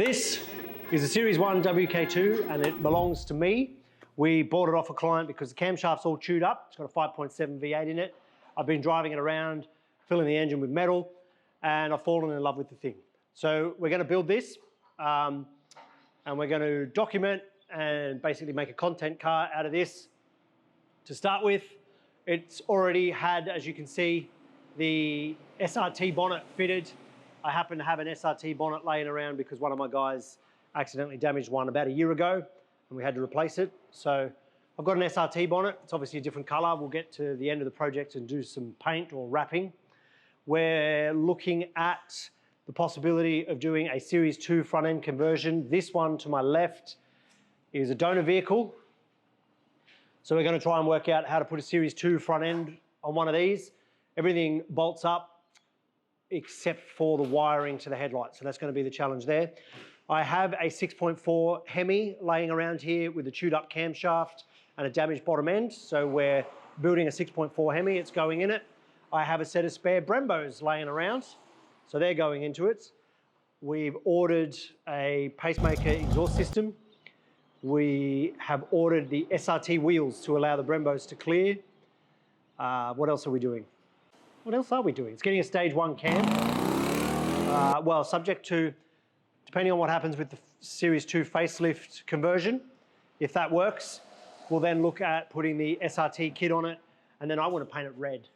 This is a Series 1 WK2 and it belongs to me. We bought it off a client because the camshaft's all chewed up. It's got a 5.7 V8 in it. I've been driving it around, filling the engine with metal, and I've fallen in love with the thing. So we're going to build this and we're going to document and basically make a content car out of this. To start with, it's already had, as you can see, the SRT bonnet fitted. I happen to have an SRT bonnet laying around because one of my guys accidentally damaged one about a year ago and we had to replace it. So I've got an SRT bonnet. It's obviously a different color. We'll get to the end of the project and do some paint or wrapping. We're looking at the possibility of doing a Series 2 front end conversion. This one to my left is a donor vehicle. So we're going to try and work out how to put a Series 2 front end on one of these. Everything bolts up except for the wiring to the headlights. So that's going to be the challenge there. I have a 6.4 Hemi laying around here with a chewed up camshaft and a damaged bottom end. So we're building a 6.4 Hemi, it's going in it. I have a set of spare Brembos laying around, so they're going into it. We've ordered a pacemaker exhaust system. We have ordered the SRT wheels to allow the Brembos to clear. What else are we doing? What else are we doing? It's getting a stage 1 cam. Well, subject to, depending on what happens with the Series 2 facelift conversion, if that works, we'll then look at putting the SRT kit on it, and then I want to paint it red.